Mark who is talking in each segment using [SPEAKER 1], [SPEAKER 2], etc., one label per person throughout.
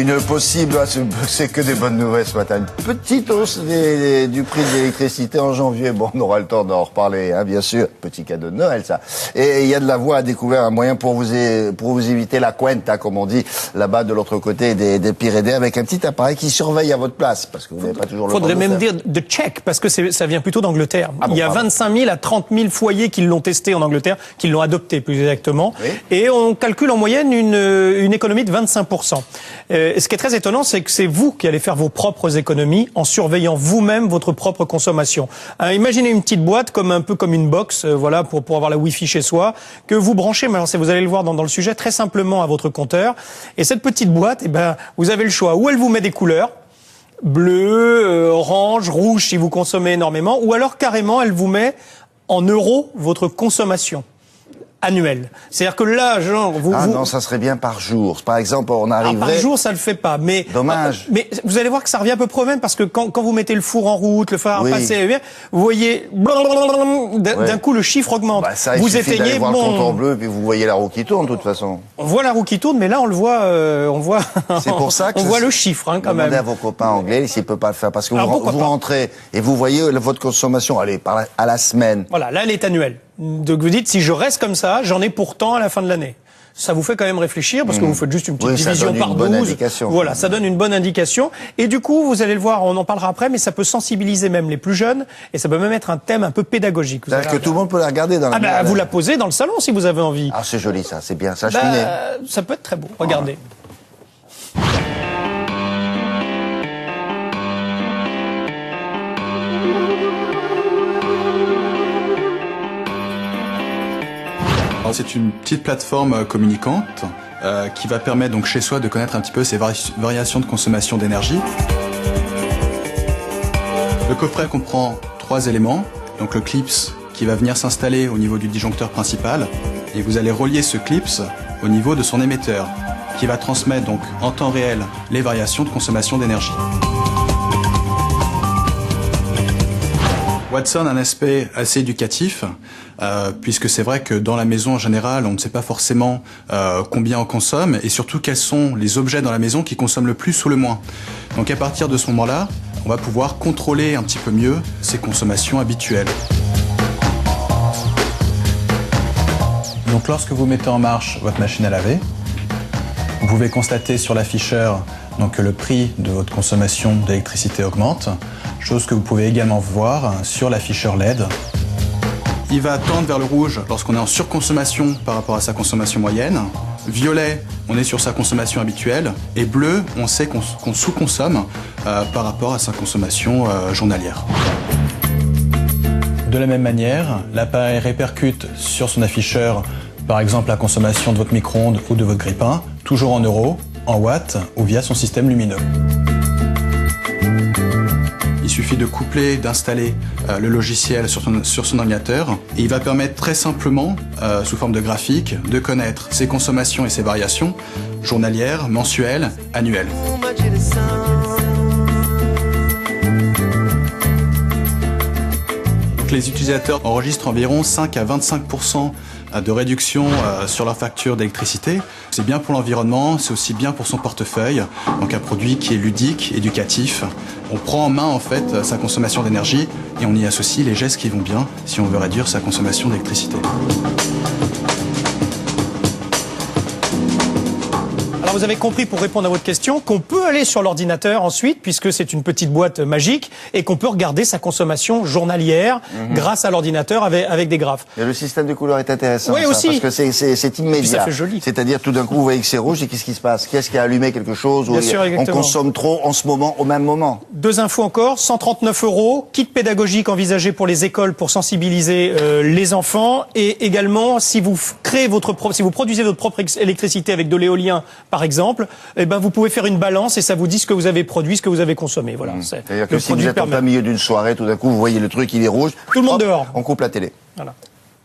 [SPEAKER 1] une possible, c'est que des bonnes nouvelles ce matin, une petite hausse du prix de l'électricité en janvier. Bon, on aura le temps d'en reparler, hein, bien sûr. Petit cadeau de Noël, ça. Et il y a de la voie à découvrir, un moyen pour vous éviter la cuenta, comme on dit, là-bas de l'autre côté des Pyrénées, avec un petit appareil qui surveille à votre place, parce que vous n'avez pas toujours le temps.
[SPEAKER 2] Faudrait même dire de Tchèque, parce que ça vient plutôt d'Angleterre.
[SPEAKER 1] Ah bon,
[SPEAKER 2] il y a 25 000 à 30 000 foyers qui l'ont testé en Angleterre, qui l'ont adopté plus exactement.
[SPEAKER 1] Oui.
[SPEAKER 2] Et on calcule en moyenne une économie de 25%. Ce qui est très étonnant, c'est que c'est vous qui allez faire vos propres économies en surveillant vous-même votre propre consommation. Imaginez une petite boîte un peu comme une box, voilà, pour avoir la Wi-Fi chez soi, que vous branchez, maintenant vous allez le voir dans le sujet, très simplement à votre compteur. Et cette petite boîte, eh ben, vous avez le choix. Ou elle vous met des couleurs, bleu, orange, rouge si vous consommez énormément, ou alors carrément elle vous met en euros votre consommation annuelle. C'est-à-dire que là, genre,
[SPEAKER 1] non, ça serait bien par jour. Par exemple, on arriverait...
[SPEAKER 2] par jour, ça le fait pas. Mais
[SPEAKER 1] dommage.
[SPEAKER 2] Mais vous allez voir que ça revient à peu près au même, parce que quand vous mettez le four en route, le fer à repasser, vous voyez, d'un coup, le chiffre augmente.
[SPEAKER 1] Bah ça,
[SPEAKER 2] vous
[SPEAKER 1] éteignez, d'aller voir le compteur bleu, puis vous voyez la roue qui tourne, de toute façon.
[SPEAKER 2] On voit la roue qui tourne, mais là, on le voit,
[SPEAKER 1] C'est pour ça que
[SPEAKER 2] on voit le chiffre, hein, quand même.
[SPEAKER 1] Demandez à vos copains anglais s'ils peuvent pas le faire, parce que vous rentrez et vous voyez votre consommation, allez, à la semaine.
[SPEAKER 2] Voilà, là, elle est annuelle. Donc vous dites, si je reste comme ça, j'en ai pourtant à la fin de l'année. Ça vous fait quand même réfléchir, parce que vous faites juste une petite division par 12. Voilà, ça donne une bonne indication. Et du coup, vous allez le voir, on en parlera après, mais ça peut sensibiliser même les plus jeunes, et ça peut même être un thème un peu pédagogique.
[SPEAKER 1] C'est-à-dire que tout le monde peut la regarder dans la
[SPEAKER 2] vous la posez dans le salon si vous avez envie.
[SPEAKER 1] Ah, c'est joli ça, c'est bien, ça
[SPEAKER 2] ça peut être très beau, regardez.
[SPEAKER 3] C'est une petite plateforme communicante qui va permettre donc chez soi de connaître un petit peu ces variations de consommation d'énergie. Le coffret comprend 3 éléments, donc le clips qui va venir s'installer au niveau du disjoncteur principal, et vous allez relier ce clips au niveau de son émetteur qui va transmettre donc en temps réel les variations de consommation d'énergie. Watson a un aspect assez éducatif, puisque c'est vrai que dans la maison en général, on ne sait pas forcément combien on consomme, et surtout quels sont les objets dans la maison qui consomment le plus ou le moins. Donc à partir de ce moment-là, on va pouvoir contrôler un petit peu mieux ces consommations habituelles. Donc lorsque vous mettez en marche votre machine à laver, vous pouvez constater sur l'afficheur que le prix de votre consommation d'électricité augmente, chose que vous pouvez également voir sur l'afficheur LED. Il va tendre vers le rouge lorsqu'on est en surconsommation par rapport à sa consommation moyenne. Violet, on est sur sa consommation habituelle. Et bleu, on sait qu'on sous-consomme par rapport à sa consommation journalière. De la même manière, l'appareil répercute sur son afficheur, par exemple la consommation de votre micro-ondes ou de votre grille-pain, toujours en euros, en watts ou via son système lumineux. Il suffit de coupler, d'installer le logiciel sur son ordinateur, et il va permettre très simplement, sous forme de graphique, de connaître ses consommations et ses variations journalières, mensuelles, annuelles. Donc, les utilisateurs enregistrent environ 5 à 25% de réduction sur leur facture d'électricité. C'est bien pour l'environnement, c'est aussi bien pour son portefeuille. Donc un produit qui est ludique, éducatif. On prend en main en fait sa consommation d'énergie et on y associe les gestes qui vont bien si on veut réduire sa consommation d'électricité.
[SPEAKER 2] Alors vous avez compris, pour répondre à votre question, qu'on peut aller sur l'ordinateur ensuite, puisque c'est une petite boîte magique, et qu'on peut regarder sa consommation journalière grâce à l'ordinateur avec des graphes.
[SPEAKER 1] Et le système de couleurs est intéressant,
[SPEAKER 2] oui, aussi.
[SPEAKER 1] Parce que c'est immédiat.
[SPEAKER 2] Puis ça fait joli.
[SPEAKER 1] C'est-à-dire tout d'un coup vous voyez que c'est rouge, et qu'est-ce qui se passe? Qu'est-ce qui a allumé quelque chose?
[SPEAKER 2] Bien sûr,
[SPEAKER 1] on consomme trop en ce moment, au même moment. 2
[SPEAKER 2] infos encore, 139 €, kit pédagogique envisagé pour les écoles pour sensibiliser les enfants, et également si vous si vous produisez votre propre électricité avec de l'éolien par exemple, eh ben vous pouvez faire une balance et ça vous dit ce que vous avez produit, ce que vous avez consommé. Voilà.
[SPEAKER 1] C'est-à-dire que si vous êtes en plein milieu d'une soirée, tout d'un coup vous voyez le truc, il est rouge.
[SPEAKER 2] Tout le monde dehors.
[SPEAKER 1] On coupe la télé.
[SPEAKER 2] Voilà.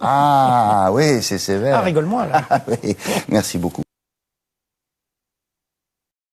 [SPEAKER 1] Ah oui, c'est sévère.
[SPEAKER 2] Ah, rigole-moi là.
[SPEAKER 1] Oui. Merci beaucoup.